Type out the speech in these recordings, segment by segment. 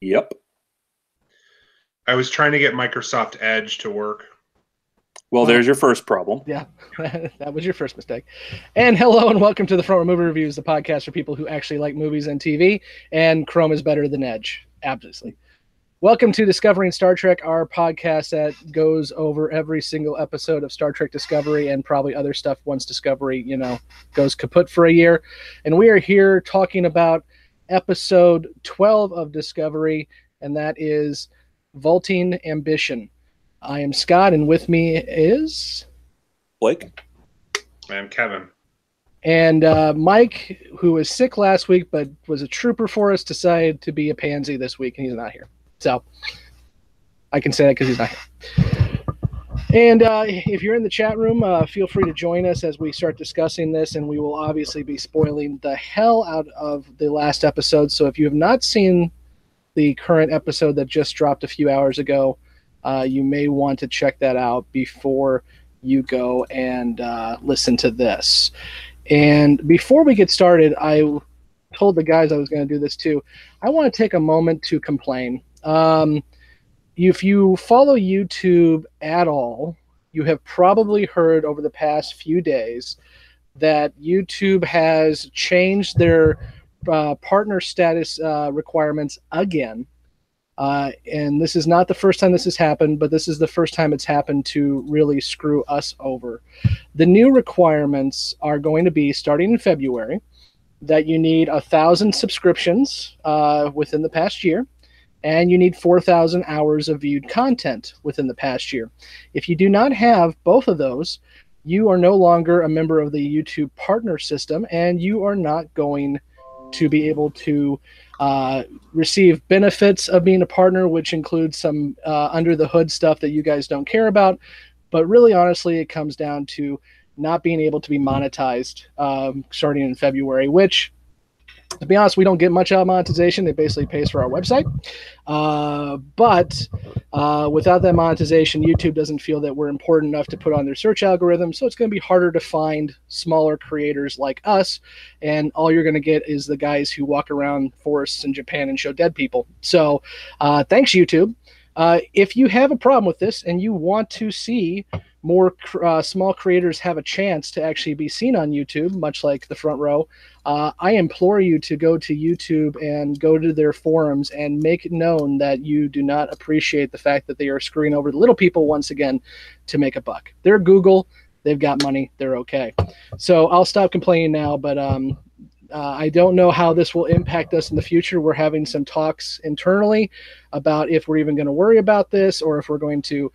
Yep. I was trying to get Microsoft Edge to work. Well, there's your first problem. Yeah, that was your first mistake. And hello and welcome to the Front Row Movie Reviews, the podcast for people who actually like movies and TV, and Chrome is better than Edge. Obviously. Welcome to Discovering Star Trek, our podcast that goes over every single episode of Star Trek Discovery and probably other stuff once Discovery, goes kaput for a year. And we are here talking about episode 12 of Discovery, and that is Vaulting Ambition. I am Scott, and with me is Blake. And Kevin. And Mike, who was sick last week but was a trooper for us, decided to be a pansy this week, and he's not here. So I can say that because he's not here. And if you're in the chat room, feel free to join us as we start discussing this, and we will obviously be spoiling the hell out of the last episode. So if you have not seen the current episode that just dropped a few hours ago, you may want to check that out before you go and listen to this. And before we get started, I told the guys I was going to do this too. I want to take a moment to complain. If you follow YouTube at all, you have probably heard over the past few days that YouTube has changed their partner status requirements again. And this is not the first time this has happened, but this is the first time it's happened to really screw us over. The new requirements are going to be, starting in February, that you need 1,000 subscriptions within the past year, and you need 4,000 hours of viewed content within the past year. If you do not have both of those, you are no longer a member of the YouTube partner system, and you are not going to be able to receive benefits of being a partner, which includes some under the hood stuff that you guys don't care about. But really, honestly, it comes down to not being able to be monetized starting in February, which, to be honest, we don't get much out of monetization. It basically pays for our website. But without that monetization, YouTube doesn't feel that we're important enough to put on their search algorithm. So it's going to be harder to find smaller creators like us. And all you're going to get is the guys who walk around forests in Japan and show dead people. So thanks, YouTube. If you have a problem with this and you want to see more small creators have a chance to actually be seen on YouTube, much like the Front Row, I implore you to go to YouTube and go to their forums and make it known that you do not appreciate the fact that they are screwing over the little people once again to make a buck. They're Google. They've got money. They're okay. So I'll stop complaining now, but I don't know how this will impact us in the future. We're having some talks internally about if we're even going to worry about this or if we're going to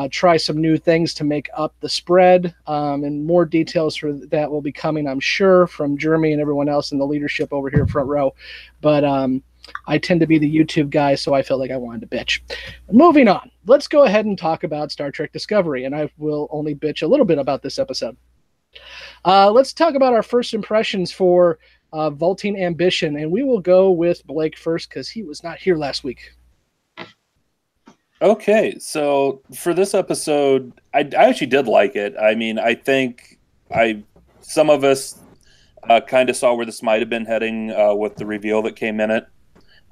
try some new things to make up the spread. And more details for that will be coming, I'm sure, from Jeremy and everyone else in the leadership over here Front Row. But I tend to be the YouTube guy, so I felt like I wanted to bitch. Moving on, let's go ahead and talk about Star Trek Discovery, and I will only bitch a little bit about this episode. Let's talk about our first impressions for Vaulting Ambition, and we will go with Blake first because he was not here last week. Okay, so for this episode, I actually did like it. I mean, I think some of us kind of saw where this might have been heading with the reveal that came in it,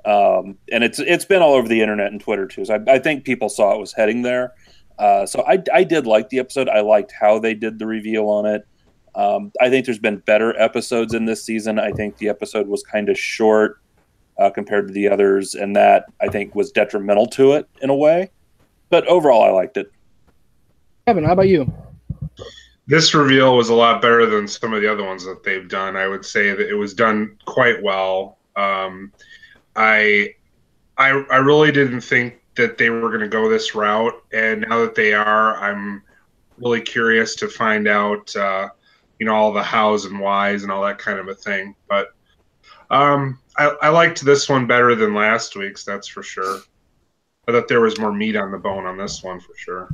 and it's been all over the internet and Twitter too. So I think people saw it was heading there. So I did like the episode. I liked how they did the reveal on it. I think there's been better episodes in this season. I think the episode was kind of short compared to the others, and that, I think, was detrimental to it in a way. But overall, I liked it. Kevin, how about you? This reveal was a lot better than some of the other ones that they've done. I would say that it was done quite well. I really didn't think that they were going to go this route, and now that they are, I'm really curious to find out all the hows and whys and all that kind of a thing. But I liked this one better than last week's, that's for sure. I thought there was more meat on the bone on this one for sure.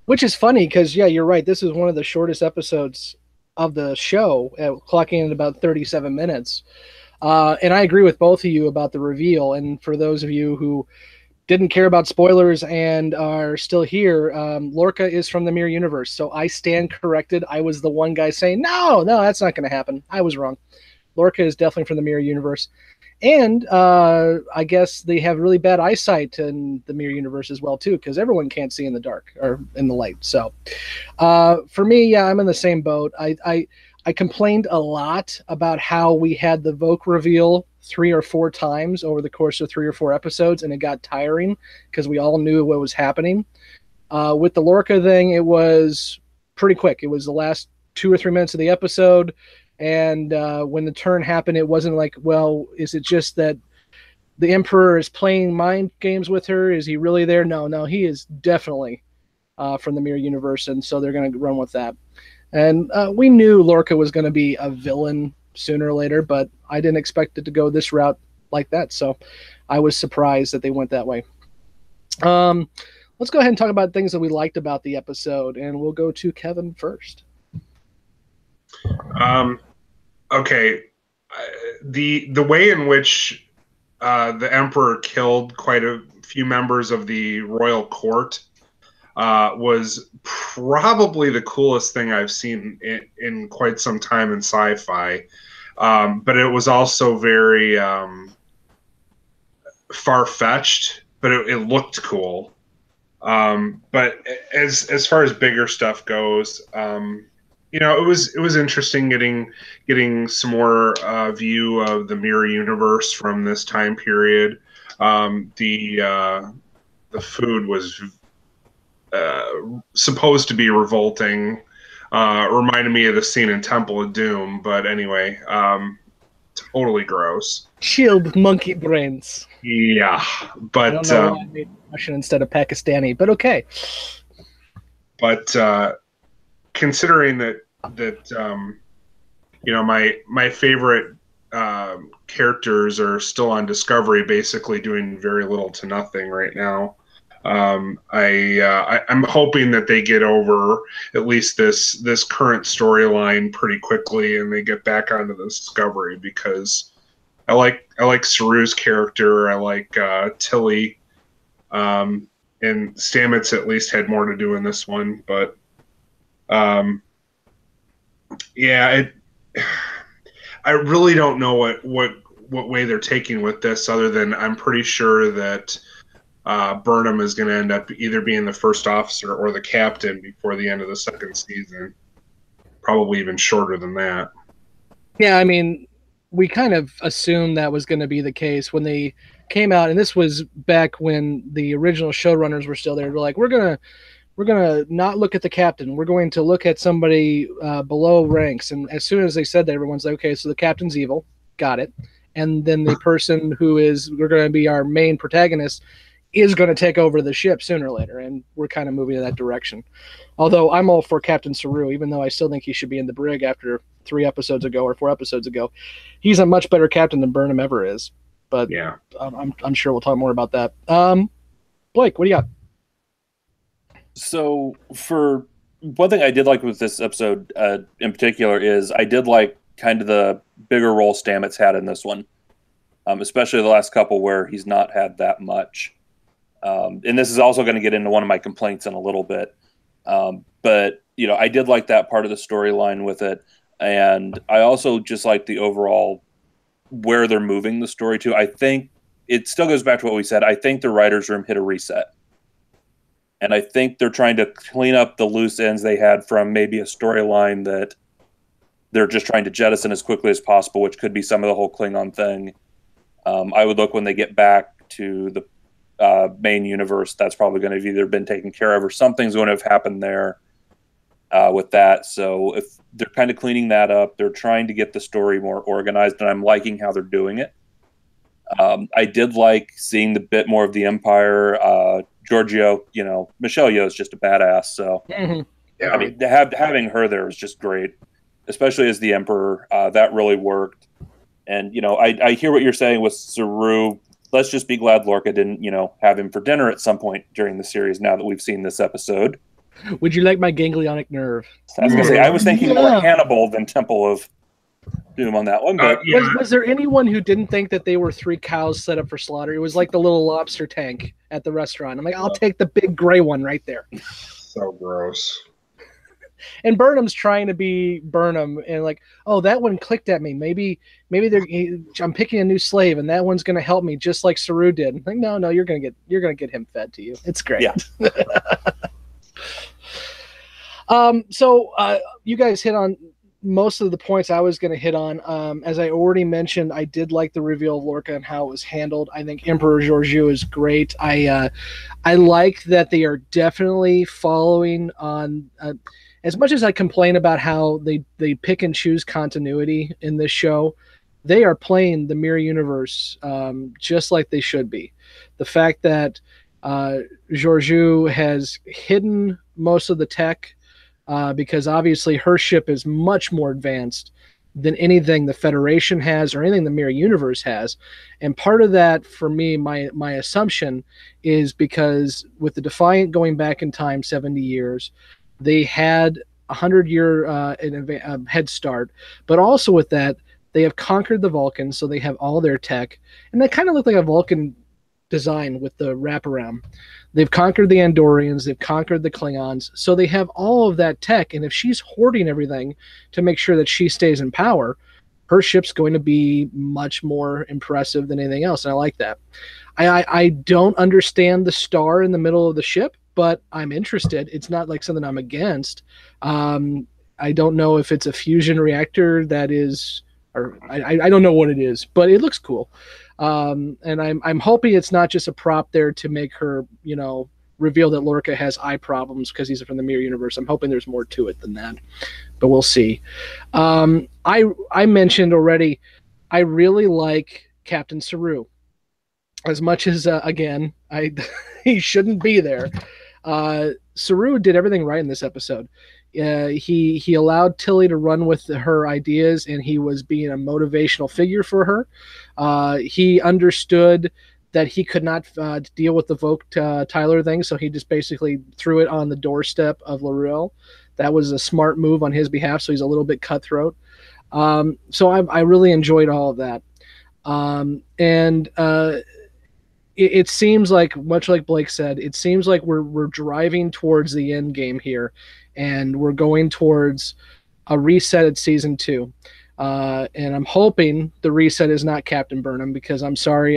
Which is funny because, yeah, you're right. This is one of the shortest episodes of the show, clocking in at about 37 minutes. And I agree with both of you about the reveal. And for those of you who didn't care about spoilers and are still here, Lorca is from the Mirror Universe. So I stand corrected. I was the one guy saying, no, that's not going to happen. I was wrong. Lorca is definitely from the Mirror Universe. And I guess they have really bad eyesight in the mirror universe as well, too, because everyone can't see in the dark or in the light. So for me, yeah, I'm in the same boat. I complained a lot about how we had the Voq reveal 3 or 4 times over the course of 3 or 4 episodes, and it got tiring because we all knew what was happening. With the Lorca thing, it was pretty quick. It was the last 2 or 3 minutes of the episode, and when the turn happened, it wasn't like, well, is it just that the Emperor is playing mind games with her? Is he really there? No, he is definitely from the mirror universe, and so they're going to run with that. And we knew Lorca was going to be a villain sooner or later, but I didn't expect it to go this route like that, so I was surprised that they went that way. Let's go ahead and talk about things that we liked about the episode, and we'll go to Kevin first. Okay. The way in which the Emperor killed quite a few members of the royal court was probably the coolest thing I've seen in quite some time in sci-fi. But it was also very far-fetched, but it looked cool. But as far as bigger stuff goes, it was interesting getting some more view of the mirror universe from this time period. The food was supposed to be revolting. Reminded me of the scene in Temple of Doom, but anyway, totally gross. Chilled monkey brains. Yeah, but I don't know why I made Russian instead of Pakistani, but okay. But considering that my favorite characters are still on Discovery, basically doing very little to nothing right now. I'm hoping that they get over at least this current storyline pretty quickly, and they get back onto the Discovery, because I like Saru's character. I like Tilly, and Stamets at least had more to do in this one. But yeah, I really don't know what way they're taking with this, other than I'm pretty sure that Burnham is going to end up either being the first officer or the captain before the end of the second season. Probably even shorter than that. Yeah, I mean, we kind of assumed that was going to be the case when they came out, and this was back when the original showrunners were still there. They're like, we're gonna not look at the captain. We're going to look at somebody below ranks. And as soon as they said that, everyone's like, okay, so the captain's evil. Got it. And then the person who we're going to be our main protagonist is going to take over the ship sooner or later. And we're kind of moving in that direction. Although I'm all for Captain Saru, even though I still think he should be in the brig after 3 episodes ago or 4 episodes ago. He's a much better captain than Burnham ever is. But yeah, I'm sure we'll talk more about that. Blake, what do you got? So, for one thing I did like with this episode in particular is I did like kind of the bigger role Stamets had in this one, especially the last couple where he's not had that much. And this is also going to get into one of my complaints in a little bit. But, I did like that part of the storyline with it. And I also just like the overall where they're moving the story to. I think it still goes back to what we said. I think the writer's room hit a reset. And I think they're trying to clean up the loose ends they had from maybe a storyline that they're just trying to jettison as quickly as possible, which could be some of the whole Klingon thing. I would look when they get back to the main universe, that's probably going to have either been taken care of or something's going to have happened there with that. So if they're kind of cleaning that up, they're trying to get the story more organized, and I'm liking how they're doing it. I did like seeing the bit more of the Empire. Giorgio, Michelle Yeoh is just a badass. So, Yeah. I mean, having her there is just great, especially as the Emperor. That really worked. And, I hear what you're saying with Saru. Let's just be glad Lorca didn't, have him for dinner at some point during the series now that we've seen this episode. Would you like my ganglionic nerve? I was going to say, I was thinking more Hannibal than Temple of Doom on that one. But was there anyone who didn't think that they were 3 cows set up for slaughter? It was like the little lobster tank at the restaurant. I'm like, I'll take the big gray one right there. So gross. And Burnham's trying to be Burnham, and like, oh, that one clicked at me. Maybe I'm picking a new slave, and that one's going to help me, just like Saru did. Like, no, you're gonna get him fed to you. It's great. Yeah. So you guys hit on most of the points I was going to hit on. As I already mentioned, I did like the reveal of Lorca and how it was handled. I think Emperor Georgiou is great. I like that they are definitely following on. As much as I complain about how they pick and choose continuity in this show, they are playing the mirror universe just like they should be. The fact that Georgiou has hidden most of the tech, because obviously her ship is much more advanced than anything the Federation has or anything the Mirror Universe has. And part of that, for me, my assumption is because with the Defiant going back in time 70 years, they had a 100-year head start. But also with that, they have conquered the Vulcans, so they have all their tech. And they kind of look like a Vulcan design with the wraparound. They've conquered the Andorians, they've conquered the Klingons, so they have all of that tech, and if she's hoarding everything to make sure that she stays in power, her ship's going to be much more impressive than anything else, and I like that. I don't understand the star in the middle of the ship, but I'm interested. It's not like something I'm against. I don't know if it's a fusion reactor that is, or I don't know what it is, but it looks cool. And I'm hoping it's not just a prop there to make her, reveal that Lorca has eye problems because he's from the Mirror Universe. I'm hoping there's more to it than that, but we'll see. I mentioned already, I really like Captain Saru. As much as again, he shouldn't be there. Saru did everything right in this episode. He allowed Tilly to run with her ideas, and he was being a motivational figure for her. He understood that he could not deal with the Voq Tyler thing, so he just basically threw it on the doorstep of L'Oreal. That was a smart move on his behalf, so he's a little bit cutthroat. So I really enjoyed all of that. It seems like, much like Blake said, it seems like we're driving towards the end game here, and we're going towards a reset at season 2. And I'm hoping the reset is not Captain Burnham, because I'm sorry,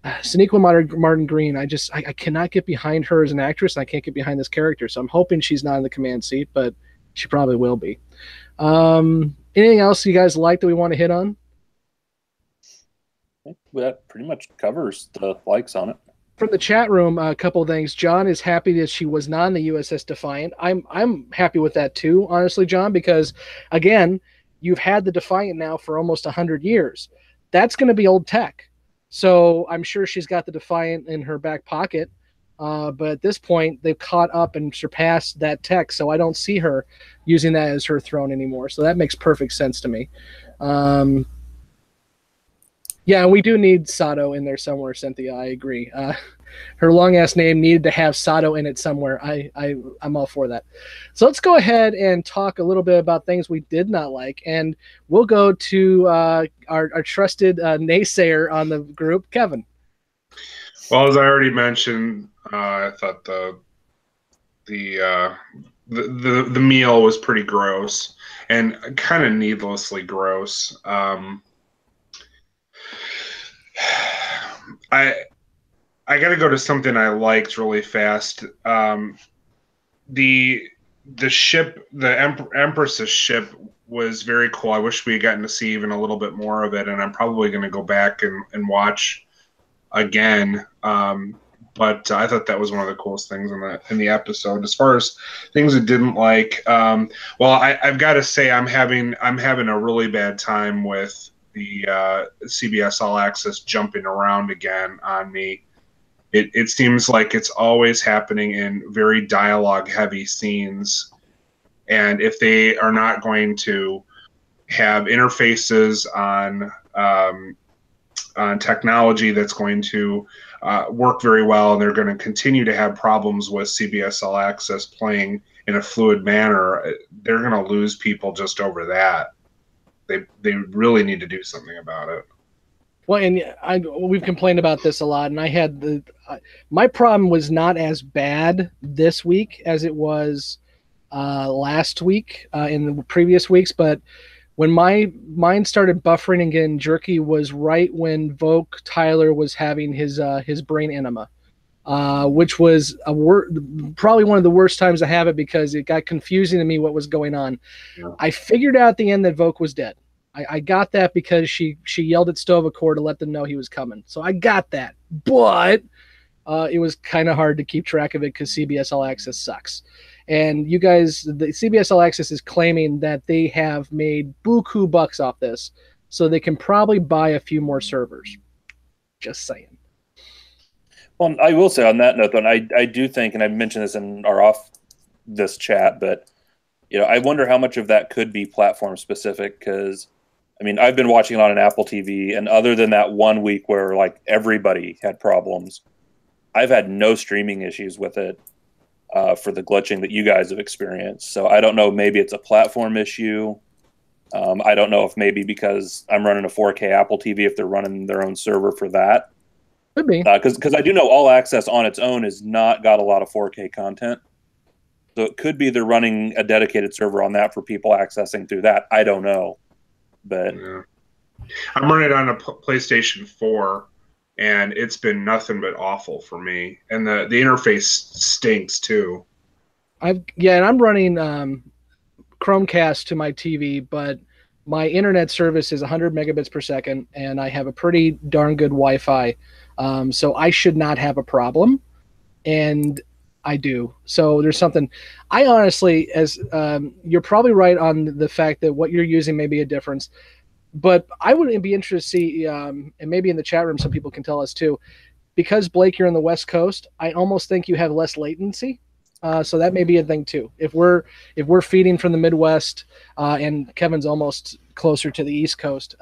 Sonequa Martin Green, I cannot get behind her as an actress, and I can't get behind this character. So I'm hoping she's not in the command seat, but she probably will be. Anything else you guys like that we want to hit on? That pretty much covers the likes on it. From the chat room, a couple of things. John is happy that she was not in the USS Defiant. I'm happy with that too, honestly, John, because again, you've had the Defiant now for almost 100 years. That's going to be old tech. So I'm sure she's got the Defiant in her back pocket. But at this point, they've caught up and surpassed that tech. So I don't see her using that as her throne anymore. So that makes perfect sense to me. Yeah, we do need Sato in there somewhere, Cynthia. I agree. Her long-ass name needed to have Sato in it somewhere. I'm all for that. So let's go ahead and talk a little bit about things we did not like. And we'll go to our trusted naysayer on the group, Kevin. Well, as I already mentioned, I thought the meal was pretty gross and kind of needlessly gross. I got to go to something I liked really fast. The ship, the Empress's ship, was very cool. I wish we had gotten to see even a little bit more of it, and I'm probably going to go back and watch again. But I thought that was one of the coolest things in the episode. As far as things I didn't like, well, I've got to say I'm having a really bad time with the CBS All Access jumping around again on me. It seems like it's always happening in very dialogue-heavy scenes, and if they are not going to have interfaces on technology that's going to work very well, and they're going to continue to have problems with CBS All Access playing in a fluid manner, they're going to lose people just over that. They really need to do something about it. Well, and we've complained about this a lot, and I had my problem was not as bad this week as it was last week in the previous weeks, but when my mind started buffering and getting jerky was right when Voq Tyler was having his brain enema, which was probably one of the worst times to have it because it got confusing to me what was going on. Yeah. I figured out at the end that Voq was dead. I got that because she yelled at Stovacor to let them know he was coming. So I got that, but it was kind of hard to keep track of it because CBS All Access sucks. And you guys, the CBS All Access is claiming that they have made buku bucks off this, so they can probably buy a few more servers. Just saying. Well, I will say on that note, though, and I do think, and I mentioned this in our off this chat, but I wonder how much of that could be platform specific because, I mean, I've been watching it on an Apple TV, and other than that 1 week where like everybody had problems, I've had no streaming issues with it. For the glitching that you guys have experienced. So I don't know, maybe it's a platform issue. I don't know if maybe because I'm running a 4K Apple TV, if they're running their own server for that. Could be. Because I do know All Access on its own has not got a lot of 4K content. So it could be they're running a dedicated server on that for people accessing through that. I don't know. But yeah. I'm running it on a PlayStation 4. And it's been nothing but awful for me. And the interface stinks too. And I'm running Chromecast to my TV, but my internet service is 100 megabits per second, and I have a pretty darn good Wi-Fi. So I should not have a problem, and I do. So there's something. I honestly, as you're probably right on the fact that what you're using may be a difference. But I would be interested to see, and maybe in the chat room some people can tell us too, because Blake, you're on the West Coast, I almost think you have less latency. So that may be a thing too. If we're feeding from the Midwest and Kevin's almost closer to the East Coast,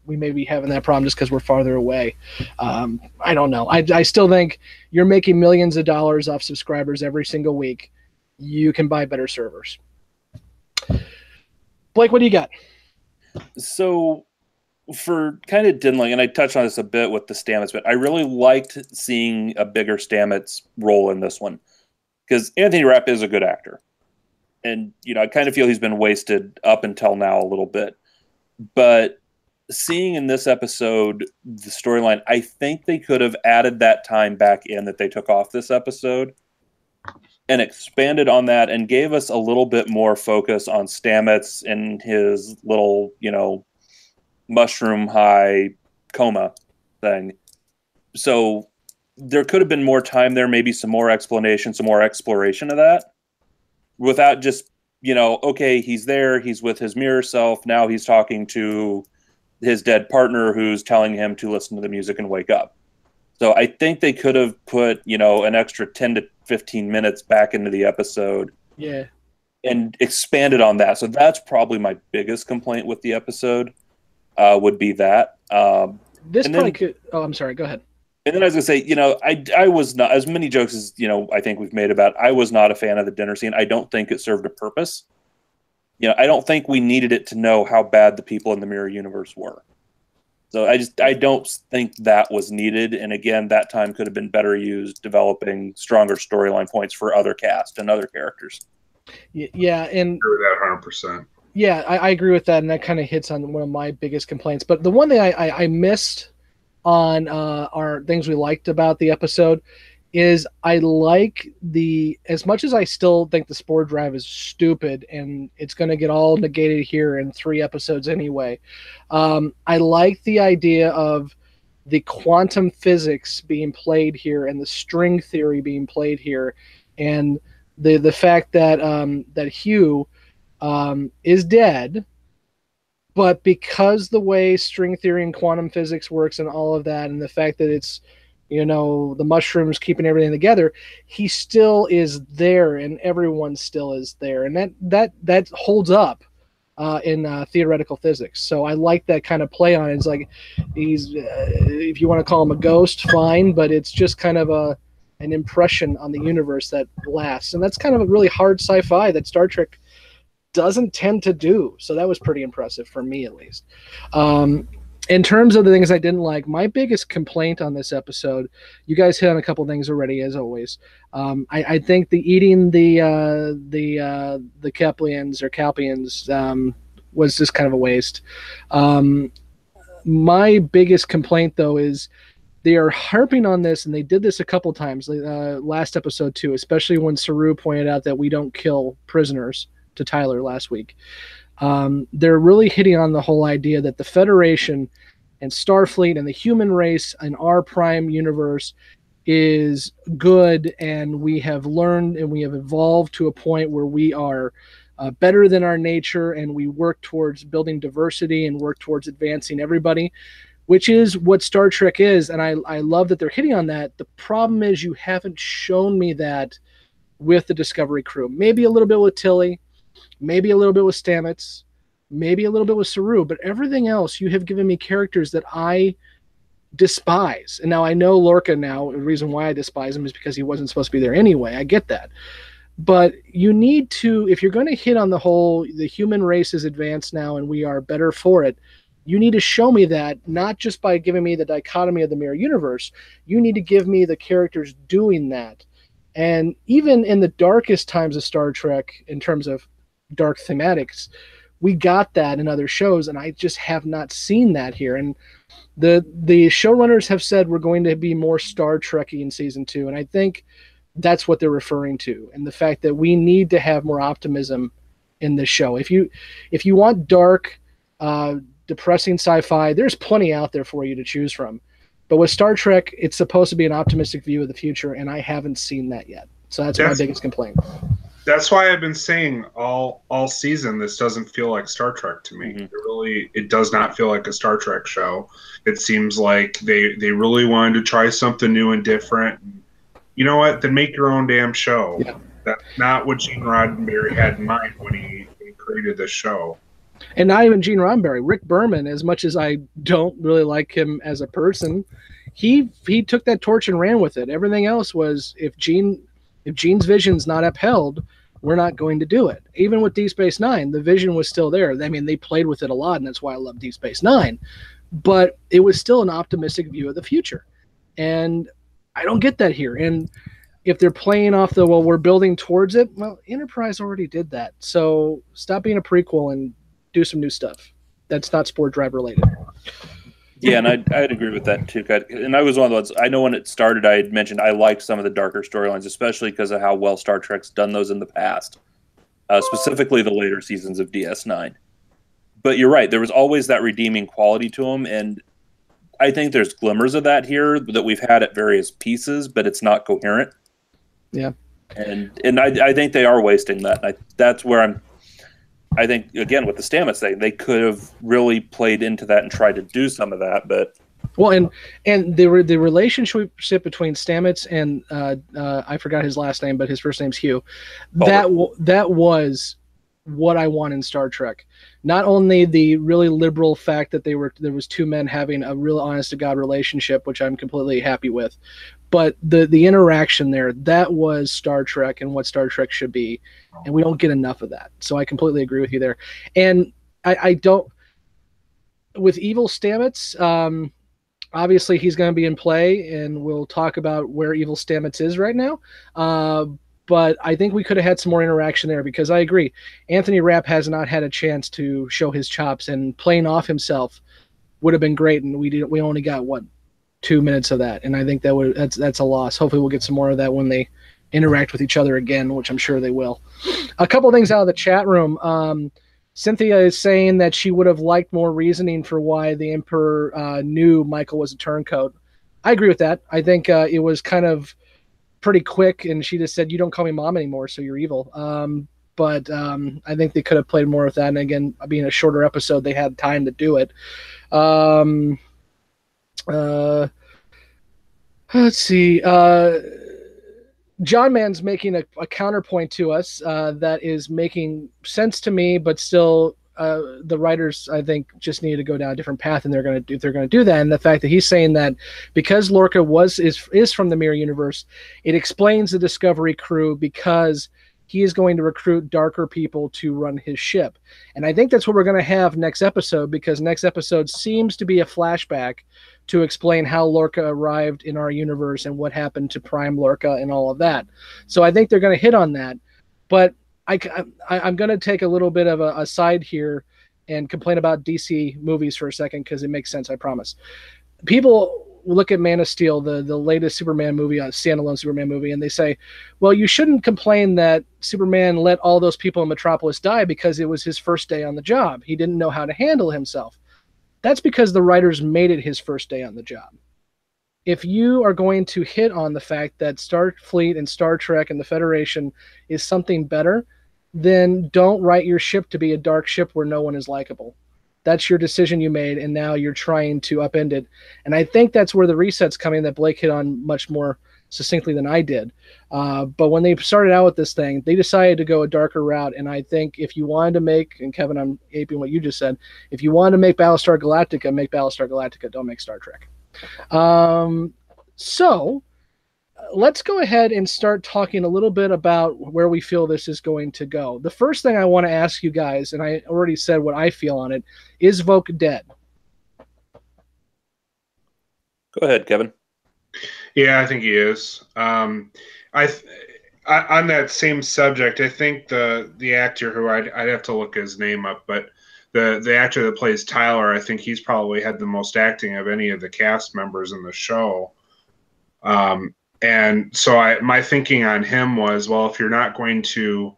we may be having that problem just because we're farther away. I don't know. I still think you're making millions of dollars off subscribers every single week. You can buy better servers. Blake, what do you got? So for kind of diddling, and I touched on this a bit with the Stamets, but I really liked seeing a bigger Stamets role in this one because Anthony Rapp is a good actor. And, I kind of feel he's been wasted up until now a little bit. But seeing in this episode the storyline, I think they could have added that time back in that they took off this episode and expanded on that and gave us a little bit more focus on Stamets and his little, mushroom high coma thing. So there could have been more time there, maybe some more explanation, some more exploration of that without just, okay, he's there, he's with his mirror self. Now he's talking to his dead partner who's telling him to listen to the music and wake up. So I think they could have put, an extra 10 to 15 minutes back into the episode. Yeah. And expanded on that. So that's probably my biggest complaint with the episode would be that. This probably could... Oh, I'm sorry. Go ahead. And then I was going to say, I was not, as many jokes as, I think we've made about, I was not a fan of the dinner scene. I don't think it served a purpose. I don't think we needed it to know how bad the people in the mirror universe were. So I don't think that was needed. And again, that time could have been better used developing stronger storyline points for other cast and other characters. Yeah, and I agree with that 100%. Yeah, I agree with that, and that kind of hits on one of my biggest complaints. But the one thing I missed on our things we liked about the episode is I like as much as I still think the Spore Drive is stupid and it's going to get all negated here in 3 episodes anyway. I like the idea of the quantum physics being played here and the string theory being played here, and the fact that that Hugh is dead, but because the way string theory and quantum physics works and all of that, and the fact that it's the mushrooms keeping everything together, he still is there, and everyone still is there, and that holds up in theoretical physics. So I like that kind of play on it. It's like he's, if you want to call him a ghost, fine, but it's just kind of an impression on the universe that lasts, and that's kind of a really hard sci-fi that Star Trek doesn't tend to do. So that was pretty impressive for me, at least. In terms of the things I didn't like, my biggest complaint on this episode, you guys hit on a couple things already, as always. I think the eating the Keplians or Calpians was just kind of a waste. My biggest complaint, though, is they are harping on this, and they did this a couple times last episode too, especially when Saru pointed out that we don't kill prisoners to Tyler last week. They're really hitting on the whole idea that the Federation and Starfleet and the human race in our prime universe is good, and we have learned and we have evolved to a point where we are better than our nature, and we work towards building diversity and work towards advancing everybody, which is what Star Trek is. And I love that they're hitting on that. The problem is you haven't shown me that with the Discovery crew. Maybe a little bit with Tilly, maybe a little bit with Stamets, maybe a little bit with Saru, but everything else you have given me characters that I despise. And now I know Lorca now, the reason why I despise him is because he wasn't supposed to be there anyway. I get that. But you need to, if you're going to hit on the whole, the human race is advanced now and we are better for it, you need to show me that, not just by giving me the dichotomy of the mirror universe. You need to give me the characters doing that. And even in the darkest times of Star Trek, in terms of dark thematics, we got that in other shows, and I just have not seen that here. And the showrunners have said we're going to be more Star Trek-y in season 2, and I think that's what they're referring to, and the fact that we need to have more optimism in this show. If you want dark, depressing sci-fi, there's plenty out there for you to choose from. But with Star Trek, it's supposed to be an optimistic view of the future, and I haven't seen that yet. So that's my biggest complaint. That's why I've been saying all season this doesn't feel like Star Trek to me. Mm-hmm. It does not feel like a Star Trek show. It seems like they really wanted to try something new and different. You know what? Then make your own damn show. Yeah. That's not what Gene Roddenberry had in mind when he created this show. And not even Gene Roddenberry. Rick Berman, as much as I don't really like him as a person, he took that torch and ran with it. Everything else was, if Gene's vision's not upheld, we're not going to do it. Even with Deep Space Nine, the vision was still there. I mean, they played with it a lot, and that's why I love Deep Space Nine. But it was still an optimistic view of the future. And I don't get that here. And if they're playing off the, well, we're building towards it, well, Enterprise already did that. So stop being a prequel and do some new stuff that's not Spore Drive related. Yeah, and I'd agree with that too. And I was one of those. I know when it started, I had mentioned I liked some of the darker storylines, especially because of how well Star Trek's done those in the past, specifically the later seasons of DS9. But you're right; there was always that redeeming quality to them, and I think there's glimmers of that here that we've had at various pieces, but it's not coherent. Yeah, and I think they are wasting that. That's where I think, again, with the Stamets thing, they could have really played into that and tried to do some of that, but... Well, and the relationship between Stamets and, I forgot his last name, but his first name's Hugh, that was what I want in Star Trek. Not only the really liberal fact that there was two men having a real honest-to-God relationship, which I'm completely happy with, but the interaction there, that was Star Trek and what Star Trek should be, and we don't get enough of that. So I completely agree with you there. And I don't... With Evil Stamets, obviously he's going to be in play, and we'll talk about where Evil Stamets is right now. But I think we could have had some more interaction there, because I agree, Anthony Rapp has not had a chance to show his chops, and playing off himself would have been great, and we only got 2 minutes of that, and I think that's a loss. Hopefully we'll get some more of that when they interact with each other again, which I'm sure they will. A couple of things out of the chat room. Cynthia is saying that she would have liked more reasoning for why the Emperor knew Michael was a turncoat. I agree with that. I think it was kind of pretty quick, and she just said, "You don't call me mom anymore, so you're evil." But I think they could have played more with that. And again, being a shorter episode, they had time to do it. Let's see. John Man's making a counterpoint to us that is making sense to me, but still the writers, I think, just need to go down a different path, and they're going to do that. And the fact that he's saying that because Lorca is from the mirror universe, it explains the Discovery crew, because he is going to recruit darker people to run his ship. And I think that's what we're going to have next episode, because next episode seems to be a flashback to explain how Lorca arrived in our universe and what happened to Prime Lorca and all of that. So I think they're going to hit on that. But I'm going to take a little bit of a side here and complain about DC movies for a second, because it makes sense, I promise. People look at Man of Steel, the latest Superman movie, a standalone Superman movie, and they say, well, you shouldn't complain that Superman let all those people in Metropolis die because it was his first day on the job. He didn't know how to handle himself. That's because the writers made it his first day on the job. If you are going to hit on the fact that Starfleet and Star Trek and the Federation is something better, then don't write your ship to be a dark ship where no one is likable. That's your decision you made, and now you're trying to upend it. And I think that's where the reset's coming that Blake hit on much more succinctly than I did. But when they started out with this thing, they decided to go a darker route. And I think if you wanted to make, and Kevin, I'm aping what you just said, if you wanted to make Battlestar Galactica, make Battlestar Galactica. Don't make Star Trek. So let's go ahead and start talking a little bit about where we feel this is going to go. The first thing I want to ask you guys, and I already said what I feel on it, is Voq dead? Go ahead, Kevin. Yeah, I think he is. On that same subject, I think the actor who I'd have to look his name up, but the actor that plays Tyler, I think he's probably had the most acting of any of the cast members in the show. And so my thinking on him was, well, if you're not going to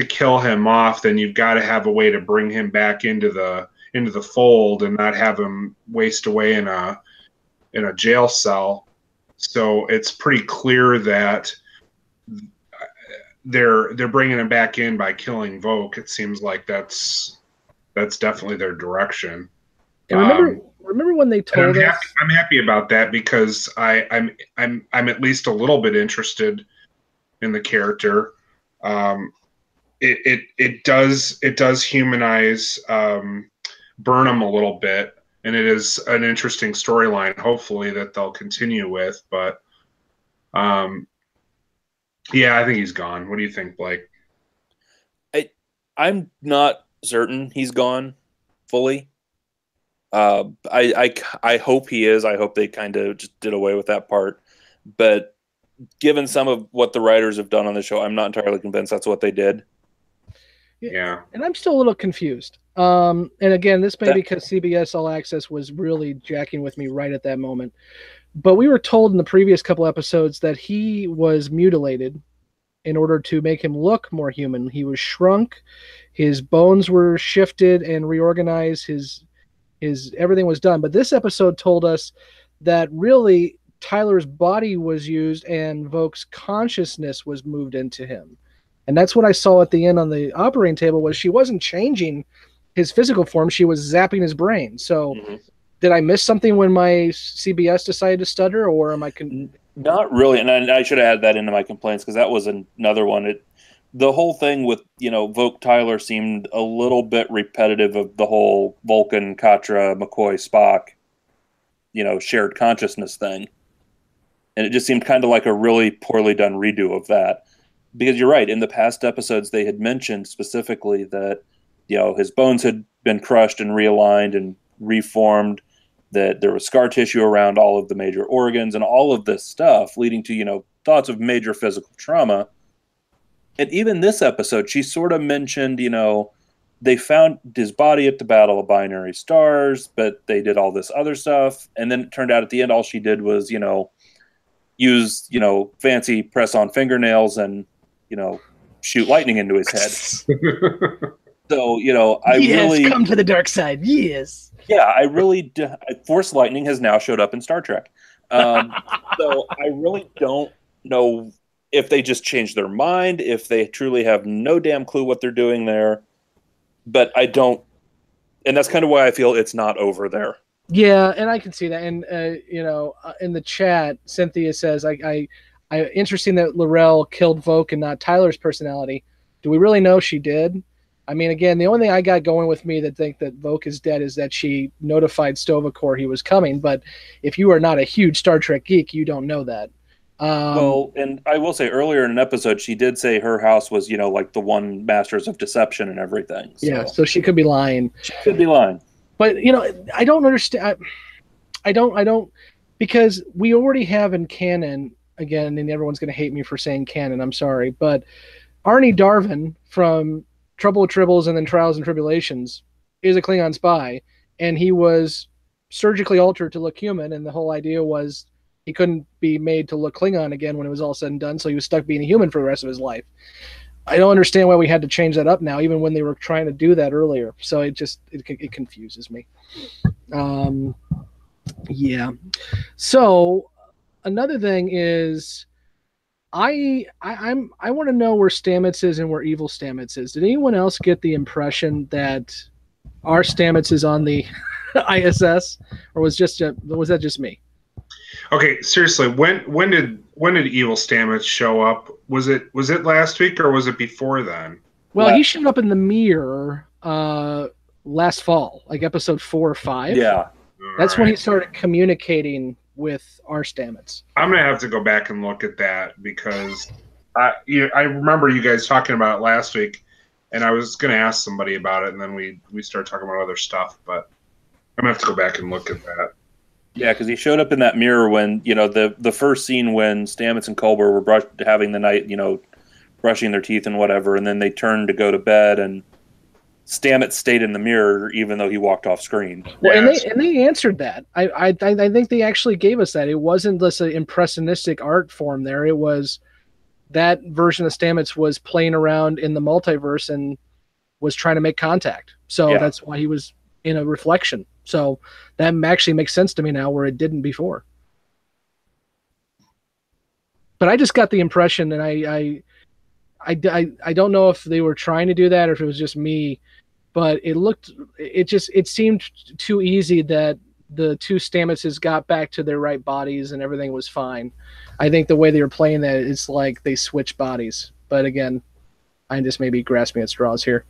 kill him off, then you've got to have a way to bring him back into the fold and not have him waste away in a jail cell. So it's pretty clear that they're bringing him back in by killing Voq. It seems like that's definitely their direction. And remember when they told us? I'm happy about that, because I'm at least a little bit interested in the character. It does humanize Burnham a little bit, and it is an interesting storyline, hopefully, that they'll continue with. But yeah, I think he's gone. What do you think, Blake? I'm not certain he's gone fully. I hope he is. I hope they kind of just did away with that part. But given some of what the writers have done on the show, I'm not entirely convinced that's what they did. Yeah. And I'm still a little confused. And again, this may be because CBS All Access was really jacking with me right at that moment. But we were told in the previous couple episodes that he was mutilated in order to make him look more human. He was shrunk, his bones were shifted and reorganized, his everything was done. But this episode told us that really Tyler's body was used and Voq's consciousness was moved into him. And that's what I saw at the end on the operating table, was she wasn't changing his physical form, she was zapping his brain. So did I miss something when my CBS decided to stutter, or am I not really? And I should have added that into my complaints, because that was another one. The whole thing with, Voq Tyler seemed a little bit repetitive of the whole Vulcan, Katra, McCoy, Spock, shared consciousness thing. And it just seemed kind of like a really poorly done redo of that. Because you're right, in the past episodes, they had mentioned specifically that, his bones had been crushed and realigned and reformed, that there was scar tissue around all of the major organs and all of this stuff, leading to, thoughts of major physical trauma. And even this episode, she sort of mentioned, they found his body at the Battle of Binary Stars, but they did all this other stuff. And then it turned out at the end, all she did was, use, fancy press-on fingernails and, shoot lightning into his head. So, really come to the dark side. Yes. Yeah, I really Force lightning has now showed up in Star Trek. So I really don't know if they just changed their mind, if they truly have no damn clue what they're doing there. But I don't, and that's kind of why I feel it's not over there. Yeah, and I can see that. And in the chat, Cynthia says, "I interesting that L'Rell killed Voq and not Tyler's personality. Do we really know she did? I mean, again, the only thing I got going with me that think that Voq is dead is that she notified Stovacor he was coming. But if you are not a huge Star Trek geek, you don't know that. Well, and I will say earlier in an episode, she did say her house was, like the one Masters of Deception and everything. Yeah, So so she could be lying. she could be lying. But I don't understand. I don't, because we already have in canon again, and everyone's going to hate me for saying canon. I'm sorry, but Arnie Darvin from Trouble with Tribbles and then Trials and Tribulations is a Klingon spy, and he was surgically altered to look human, and the whole idea was he couldn't be made to look Klingon again when it was all said and done, so he was stuck being a human for the rest of his life. I don't understand why we had to change that up now, even when they were trying to do that earlier. So it confuses me. Yeah. So another thing is, I want to know where Stamets is and where Evil Stamets is. Did anyone else get the impression that our Stamets is on the ISS, or was that just me? Okay, seriously, when did Evil Stamets show up? Was it last week or was it before then? Well, he showed up in the mirror last fall, like episode 4 or 5. Yeah. That's when he started communicating with our Stamets. I'm gonna have to go back and look at that because I remember you guys talking about it last week, and I was gonna ask somebody about it, and then we started talking about other stuff. But I'm gonna have to go back and look at that. Yeah, because he showed up in that mirror when the first scene when Stamets and Culber were having the night, brushing their teeth and whatever, and then they turned to go to bed, and Stamets stayed in the mirror even though he walked off screen. Well, and they answered that. I think they actually gave us that. It wasn't this impressionistic art form there. It was that version of Stamets was playing around in the multiverse and was trying to make contact. So that's why he was in a reflection. So that actually makes sense to me now, where it didn't before. But I just got the impression, and I don't know if they were trying to do that or if it was just me, but it seemed too easy that the two Stametses got back to their right bodies and everything was fine. I think the way they were playing that, it's like they switched bodies. But again, I just may be grasping at straws here.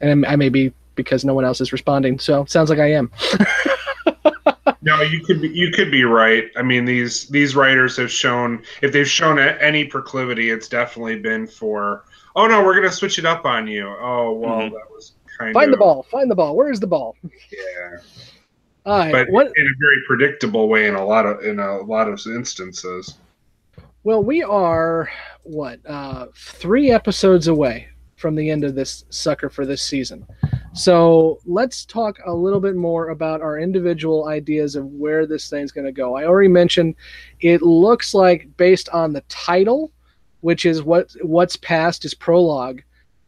And I may be because no one else is responding. So sounds like I am. No, you could be right. I mean, these writers have shown, if they've shown any proclivity, it's definitely been for, oh no, we're gonna switch it up on you. Oh well, that was kind Find of the ball. Where is the ball? Yeah. All right, but in a very predictable way in a lot of instances. Well, we are 3 episodes away from the end of this sucker for this season. So let's talk a little bit more about our individual ideas of where this thing's going to go. I already mentioned it looks like, based on the title, which is what's past is prologue,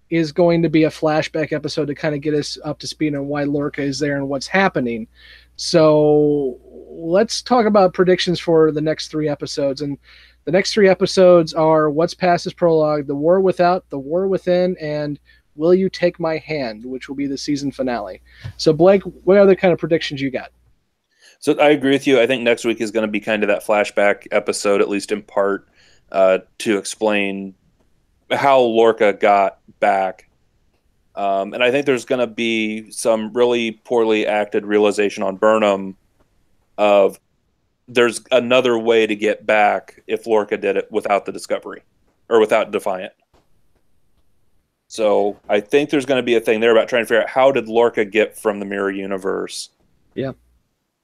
is going to be a flashback episode to kind of get us up to speed on why Lorca is there and what's happening. So let's talk about predictions for the next 3 episodes. And the next 3 episodes are What's Past is Prologue, The War Without, The War Within, and Will You Take My Hand, which will be the season finale. So, Blake, what other kind of predictions you got? So I agree with you. I think next week is going to be kind of that flashback episode, at least in part, to explain how Lorca got back. And I think there's going to be some really poorly acted realization on Burnham of there's another way to get back if Lorca did it without the Discovery or without Defiant. So I think there's going to be a thing there about trying to figure out how did Lorca get from the mirror universe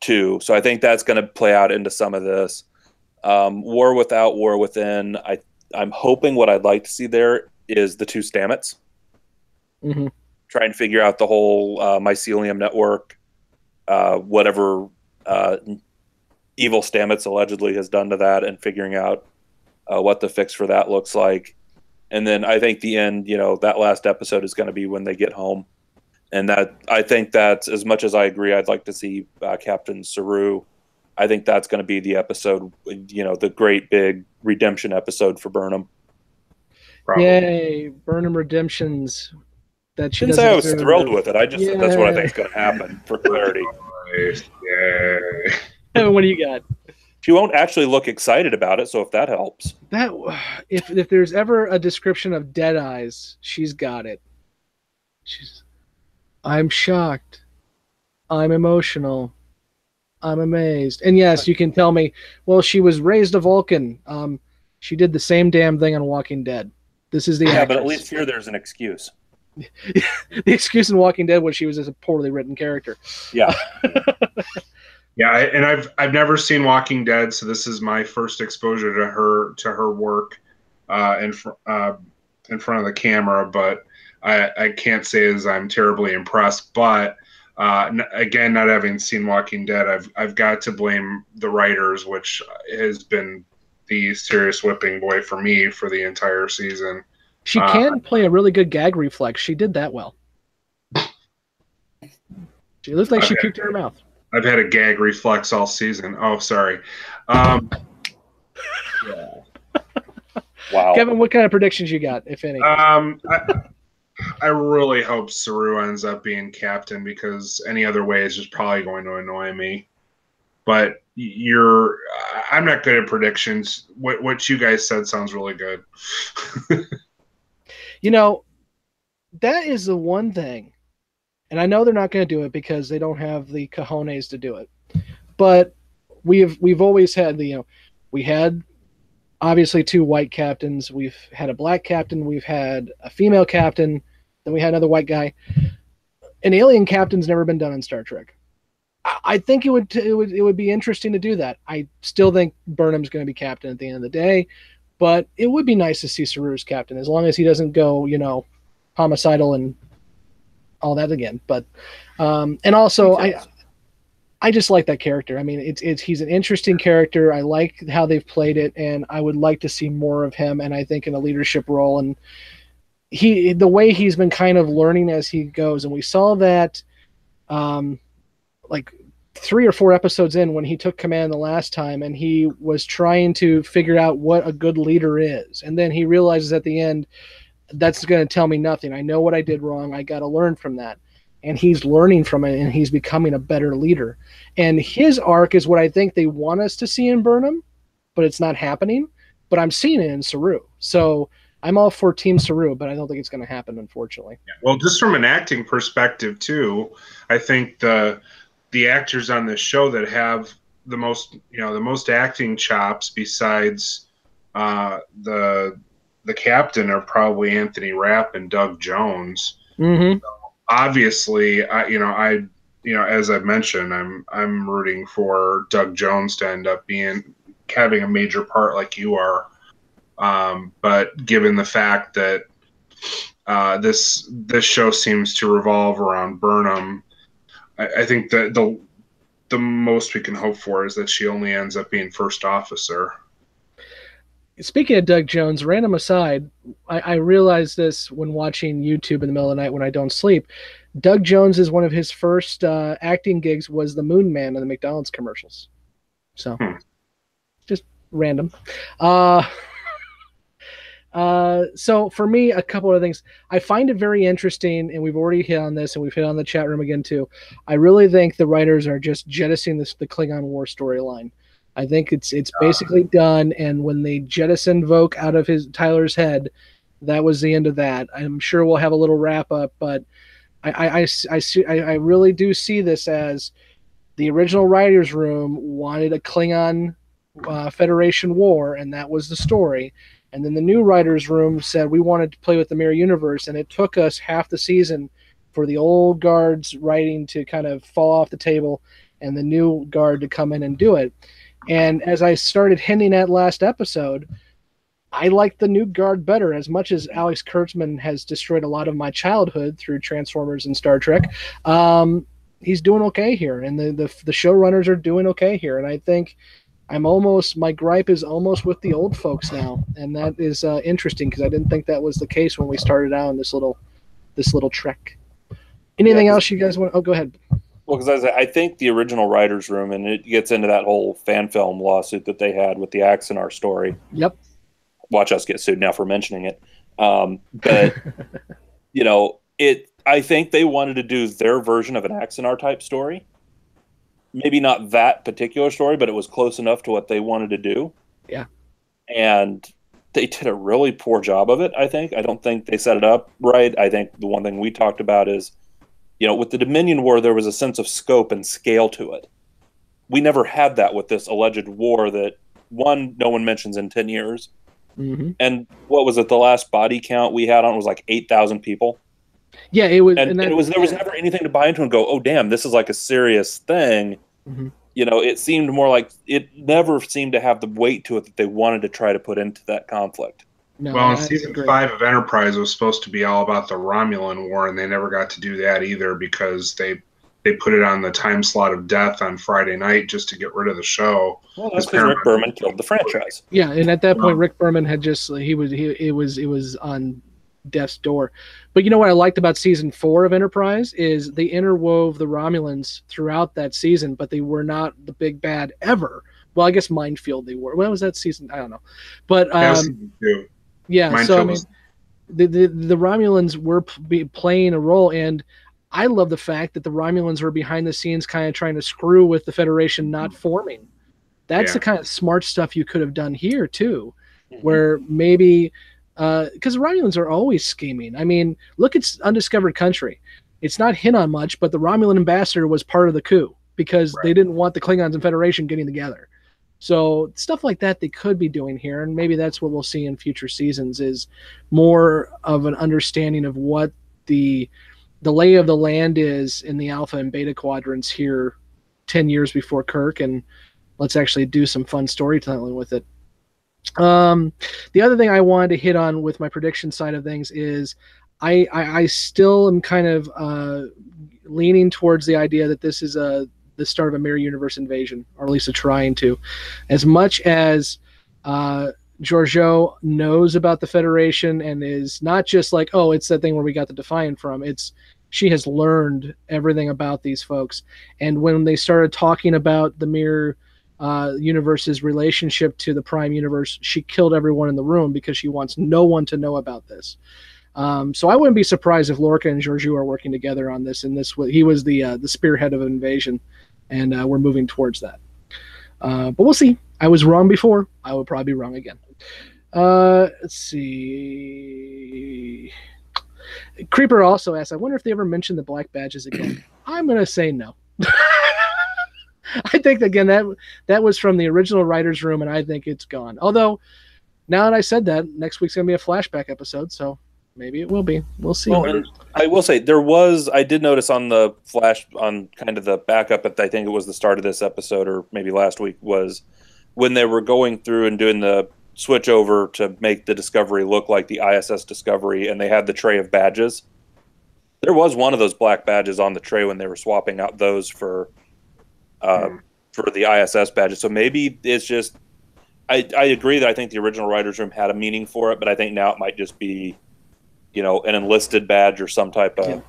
to. So I think that's going to play out into some of this. War Without, War Within. I'm hoping what I'd like to see there is the 2 Stamets. Mm-hmm. Try and figure out the whole mycelium network, whatever Evil Stamets allegedly has done to that, and figuring out what the fix for that looks like. And then I think the end, that last episode is going to be when they get home. And that, I think that's, as much as I agree, I'd like to see Captain Saru. I think that's going to be the episode, the great big redemption episode for Burnham. Probably. Yay, Burnham redemptions. That she didn't say I was thrilled with it. I just that's what I think is going to happen for clarity. Yay. What do you got? She won't actually look excited about it, so if that helps. That if there's ever a description of dead eyes, she's got it. I'm shocked. I'm emotional. I'm amazed. And yes, you can tell me, well, she was raised a Vulcan. She did the same damn thing on Walking Dead. This is the Yeah, but at actress. least here there's an excuse. The excuse in Walking Dead was she was a poorly written character. Yeah. Yeah, and I've never seen Walking Dead, so this is my first exposure to her work in front of the camera. But I can't say as I'm terribly impressed. But again, not having seen Walking Dead, I've got to blame the writers, which has been the serious whipping boy for me for the entire season. She can play a really good gag reflex. She did that well. She looked like she puked in her mouth. I've had a gag reflex all season. Oh, sorry. Yeah. Wow. Kevin, what kind of predictions you got, if any? I really hope Saru ends up being captain, because any other way is just probably going to annoy me. But I'm not good at predictions. What you guys said sounds really good. That is the one thing, and I know they're not going to do it because they don't have the cojones to do it. But we've always had we had obviously 2 white captains. We've had a black captain. We've had a female captain. Then we had another white guy. An alien captain's never been done in Star Trek. I think it would be interesting to do that. I still think Burnham's going to be captain at the end of the day, but it would be nice to see Saru's captain, as long as he doesn't go, homicidal and all that again. But and also I just like that character. I mean, he's an interesting character. I like how they've played it, and I would like to see more of him. And I think in a leadership role, and the way he's been kind of learning as he goes, and we saw that, like 3 or 4 episodes in, when he took command the last time, and he was trying to figure out what a good leader is, and then he realizes at the end, that's going to tell me nothing. I know what I did wrong. I got to learn from that. And he's learning from it, and he's becoming a better leader. And his arc is what I think they want us to see in Burnham, but it's not happening. But I'm seeing it in Saru. So I'm all for Team Saru, but I don't think it's going to happen, unfortunately. Yeah, well, just from an acting perspective, too, I think the actors on this show that have the most acting chops besides the captain are probably Anthony Rapp and Doug Jones. Mm-hmm. Obviously, as I've mentioned, I'm rooting for Doug Jones to end up having a major part like you are. But given the fact that this show seems to revolve around Burnham, I think that the most we can hope for is that she only ends up being first officer. Speaking of Doug Jones, random aside, I realized this when watching YouTube in the middle of the night when I don't sleep. Doug Jones is one of his first acting gigs was the Moon Man in the McDonald's commercials. So, just random. So for me, a couple of things. I find it very interesting, and we've already hit on this, and we've hit on the chat room again too. I really think the writers are just jettisoning the Klingon War storyline. I think it's basically done, and when they jettisoned Voq out of Tyler's head, that was the end of that. I'm sure we'll have a little wrap up, but I really do see this as the original writers' room wanted a Klingon Federation war, and that was the story. And then the new writers' room said we wanted to play with the mirror universe, and it took us half the season for the old guard's writing to kind of fall off the table and the new guard to come in and do it. And as I started hinting at last episode, I like the new guard better. As much as Alex Kurtzman has destroyed a lot of my childhood through Transformers and Star Trek, he's doing okay here, and the showrunners are doing okay here. And I think my gripe is almost with the old folks now, and that is interesting because I didn't think that was the case when we started out in this little trek. Anything else you guys want? Oh, go ahead. Well, because I think the original writers' room, and it gets into that whole fan film lawsuit that they had with the Axanar story. Yep. Watch us get sued now for mentioning it. But I think they wanted to do their version of an Axanar type story. Maybe not that particular story, but it was close enough to what they wanted to do. Yeah. And they did a really poor job of it, I think. I don't think they set it up right. I think the one thing we talked about is, with the Dominion War, there was a sense of scope and scale to it. we never had that with this alleged war that, one, no one mentions in 10 years. Mm-hmm. And what was it? The last body count we had on was like 8,000 people. Yeah, it was. And there was never anything to buy into and go, oh, damn, this is like a serious thing. Mm-hmm. You know, it seemed more like it never seemed to have the weight to it that they wanted to try to put into that conflict. No, well, in season 5 of Enterprise, it was supposed to be all about the Romulan War, and they never got to do that either because they put it on the time slot of death on Friday night just to get rid of the show. Well, that's because Rick Berman killed the franchise. Yeah, and at that point, Rick Berman had just it was on death's door. But you know what I liked about season 4 of Enterprise is they interwove the Romulans throughout that season, but they were not the big bad ever. Well, I guess Minefield they were. When was that season? I don't know. But yeah, Minefield, so I mean, the Romulans were playing a role, and I love the fact that the Romulans were behind the scenes kind of trying to screw with the Federation not forming. That's the kind of smart stuff you could have done here, too, where maybe because the Romulans are always scheming. I mean, look at Undiscovered Country. It's not hint on much, but the Romulan ambassador was part of the coup because they didn't want the Klingons and Federation getting together. So stuff like that they could be doing here, and maybe that's what we'll see in future seasons is more of an understanding of what the lay of the land is in the Alpha and Beta quadrants here 10 years before Kirk, and let's actually do some fun storytelling with it. The other thing I wanted to hit on with my prediction side of things is I still am kind of leaning towards the idea that this is the start of a mirror universe invasion, or at least trying to. As much as Georgiou knows about the Federation and is not just like, oh, it's that thing where we got the Defiant from. She has learned everything about these folks. And when they started talking about the mirror universe's relationship to the Prime universe, she killed everyone in the room because she wants no one to know about this. So I wouldn't be surprised if Lorca and Georgiou are working together on this. And he was the spearhead of invasion, and we're moving towards that. But we'll see. I was wrong before. I will probably be wrong again. Let's see. Creeper also asked, I wonder if they ever mentioned the black badges again. I'm going to say no. I think, again, that was from the original writer's room, and I think it's gone. Although, now that I said that, next week's going to be a flashback episode, so maybe it will be. We'll see. Well, and I will say, I did notice on the on kind of the backup, I think it was the start of this episode, or maybe last week, was when they were going through and doing the switch over to make the Discovery look like the ISS Discovery, and they had the tray of badges. There was one of those black badges on the tray when they were swapping out those for the ISS badges. So maybe it's just, I agree that I think the original writer's room had a meaning for it, but I think now it might just be, an enlisted badge or some type of... Yeah.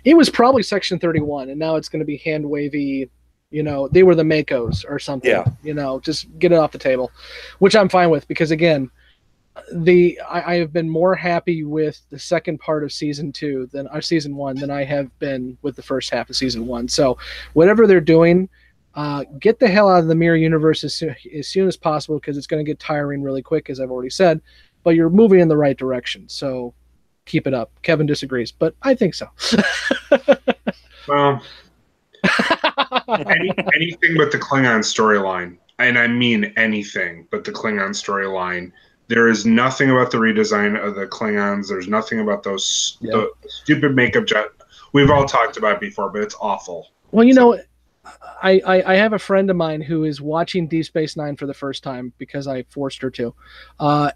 It was probably Section 31, and now it's going to be hand-wavy, they were the Makos or something. Yeah. Just get it off the table, which I'm fine with because, again, I have been more happy with the second part of season 1 than I have been with the first half of season 1. So whatever they're doing, get the hell out of the mirror universe as soon as possible because it's going to get tiring really quick, as I've already said, but you're moving in the right direction. So keep it up. Kevin disagrees, but I think so. Well, anything but the Klingon storyline, and I mean anything but the Klingon storyline. There is nothing about the redesign of the Klingons. There's nothing about the stupid makeup. We've all talked about it before, but it's awful. Well, I have a friend of mine who is watching Deep Space Nine for the first time because I forced her to,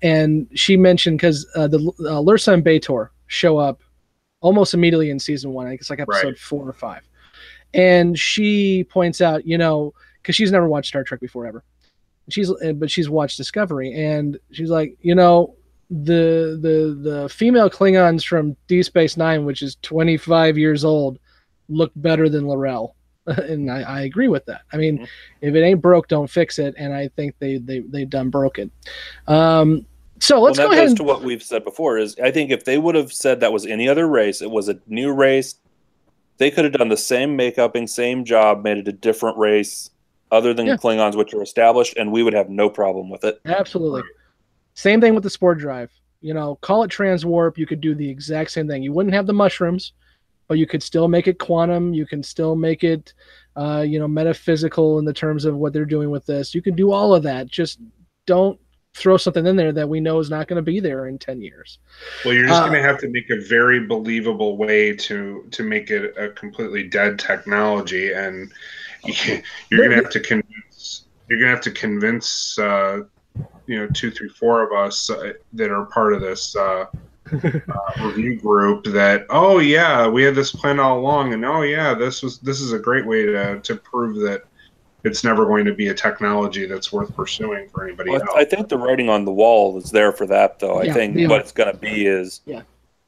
and she mentioned because the Lursa and B'Etor show up almost immediately in season 1. I think it's like episode 4 or 5, and she points out, because she's never watched Star Trek before ever. But she's watched Discovery, and she's like, the female Klingons from Deep Space Nine, which is 25 years old, look better than L'Rell. And I agree with that. I mean, if it ain't broke, don't fix it. And I think they done broke it. So let's go ahead. That goes to what we've said before. Is I think if they would have said that was any other race, it was a new race, they could have done the same makeuping, same job, made it a different race other than Klingons, which are established, and we would have no problem with it. Absolutely. Same thing with the Spore Drive. Call it transwarp. You could do the exact same thing. You wouldn't have the mushrooms, but you could still make it quantum. You can still make it, metaphysical in the terms of what they're doing with this. You can do all of that. Just don't throw something in there that we know is not going to be there in 10 years. Well, you're just going to have to make a very believable way to make it a completely dead technology, and you're going to have to convince. You're going to have to convince 2, 3, 4 of us that are part of this review group that, oh yeah, we had this plan all along, and oh yeah, this is a great way to prove that it's never going to be a technology that's worth pursuing for anybody else. I think the writing on the wall is there for that, though. I think what it's going to be is,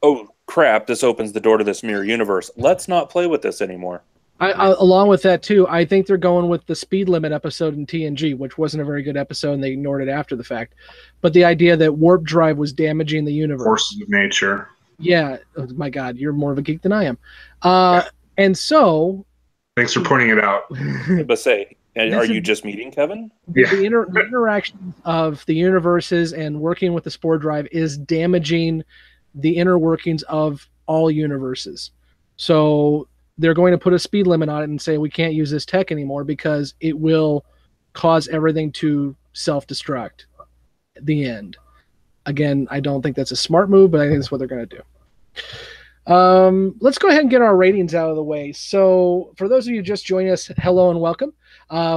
oh crap, this opens the door to this mirror universe. Let's not play with this anymore. Along with that, too, I think they're going with the speed limit episode in TNG, which wasn't a very good episode, and they ignored it after the fact. But the idea that warp drive was damaging the universe. Forces of nature. Yeah. Oh, my God, you're more of a geek than I am. And so... Thanks for pointing it out. But say, are you just meeting Kevin? The interaction of the universes and working with the spore drive is damaging the inner workings of all universes. So... they're going to put a speed limit on it and say we can't use this tech anymore because it will cause everything to self-destruct. The end. Again, I don't think that's a smart move, but I think that's what they're going to do. Let's go ahead and get our ratings out of the way. So for those of you just joining us, hello and welcome.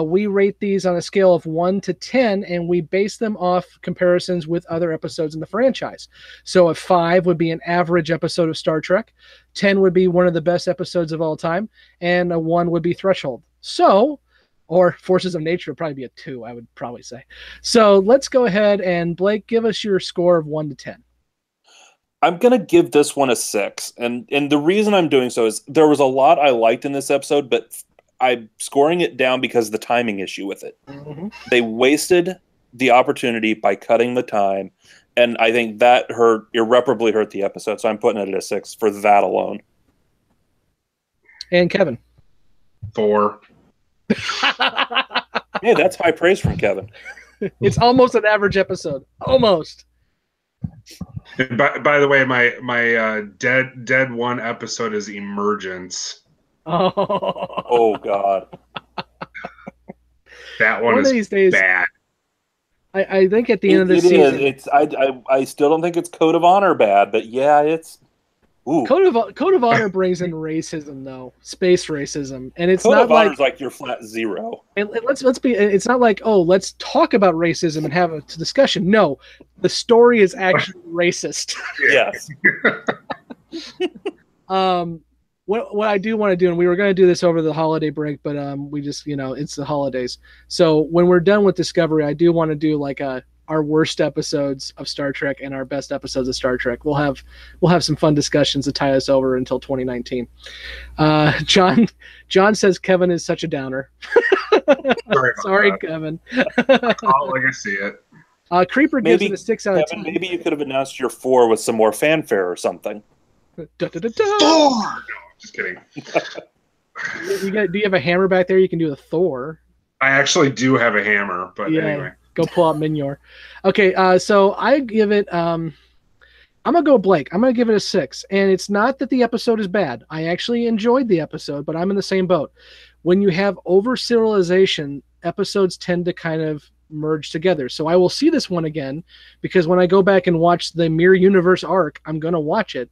We rate these on a scale of 1 to 10, and we base them off comparisons with other episodes in the franchise. So a 5 would be an average episode of Star Trek, 10 would be one of the best episodes of all time, and a 1 would be Threshold. So, or Forces of Nature would probably be a 2, I would probably say. So let's go ahead and, Blake, give us your score of 1 to 10. I'm going to give this one a 6. And the reason I'm doing so is there was a lot I liked in this episode, but I'm scoring it down because of the timing issue with it. Mm-hmm. They wasted the opportunity by cutting the time, and I think that irreparably hurt the episode, so I'm putting it at a 6 for that alone. And Kevin? 4. Hey, that's high praise from Kevin. It's almost an average episode. Almost. And by the way, my dead one episode is Emergence. Oh God. That one is these days, bad. I think at the end of the season, I still don't think it's Code of Honor bad, but yeah, it's. Ooh. Code of Honor brings in racism, though, space racism, and it's Code not of Honor's like your flat 0. And let's be. It's not like, oh, let's talk about racism and have a discussion. No, the story is actually racist. Yes. What I do want to do, and we were going to do this over the holiday break, but we just, it's the holidays. So when we're done with Discovery, I do want to do like our worst episodes of Star Trek and our best episodes of Star Trek. We'll have some fun discussions to tie us over until 2019. John says Kevin is such a downer. Sorry, Kevin. Like I see it. Creeper gives it a 6 out of 10. Maybe you could have announced your 4 with some more fanfare or something. Da, da, da, da. Thor! No, just kidding. Do you have a hammer back there? You can do the Thor. I actually do have a hammer, but anyway. Go pull out Minyor. Okay, so I give it. I'm gonna go Blake. I'm gonna give it a 6, and it's not that the episode is bad. I actually enjoyed the episode, but I'm in the same boat. When you have over serialization, episodes tend to kind of merge together. So I will see this one again because when I go back and watch the Mirror Universe arc, I'm gonna watch it.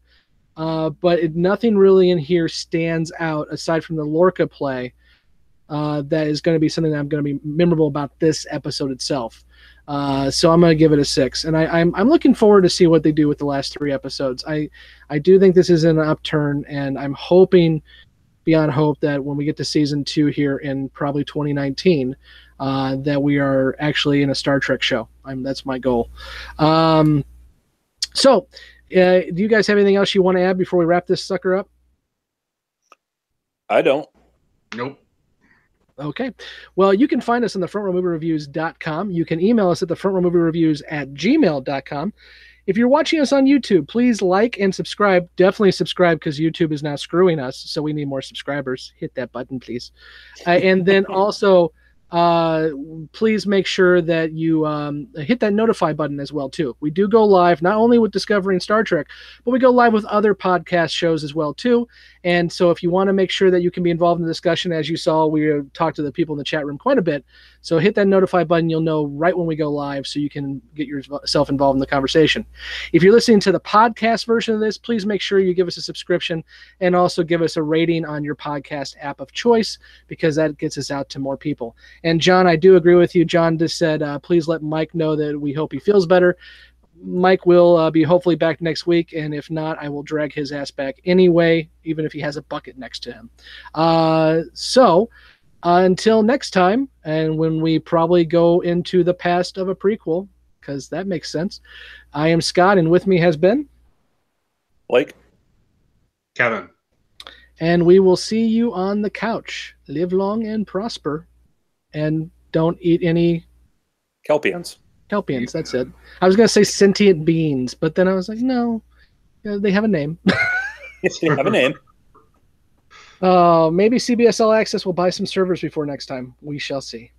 But nothing really in here stands out aside from the Lorca play. That is going to be something that I'm going to be memorable about this episode itself. So I'm going to give it a 6, and I'm looking forward to see what they do with the last 3 episodes. I do think this is an upturn, and I'm hoping beyond hope that when we get to season 2 here in probably 2019, that we are actually in a Star Trek show. That's my goal. So do you guys have anything else you want to add before we wrap this sucker up? I don't. Nope. Okay. Well, you can find us on the frontrowmoviereviews.com. You can email us at thefrontrowmoviereviews@gmail.com. If you're watching us on YouTube, please like and subscribe. Definitely subscribe because YouTube is now screwing us, so we need more subscribers. Hit that button, please. And then also please make sure that you hit that notify button as well too. We do go live not only with Discovery and Star Trek, but we go live with other podcast shows as well too. And so if you want to make sure that you can be involved in the discussion, as you saw, we talked to the people in the chat room quite a bit. So hit that notify button. You'll know right when we go live so you can get yourself involved in the conversation. If you're listening to the podcast version of this, please make sure you give us a subscription and also give us a rating on your podcast app of choice, because that gets us out to more people. And John, I do agree with you. John just said, please let Mike know that we hope he feels better. Mike will be hopefully back next week, and if not, I will drag his ass back anyway, even if he has a bucket next to him. So until next time, and when we probably go into the past of a prequel, because that makes sense, I am Scott, and with me has been Blake, Kevin, and we will see you on the couch. Live long and prosper, and don't eat any Kelpians. Kelpians, that's it. I was going to say sentient beings, but then I was like, no, they have a name. They have a name. Maybe CBS All Access will buy some servers before next time. We shall see.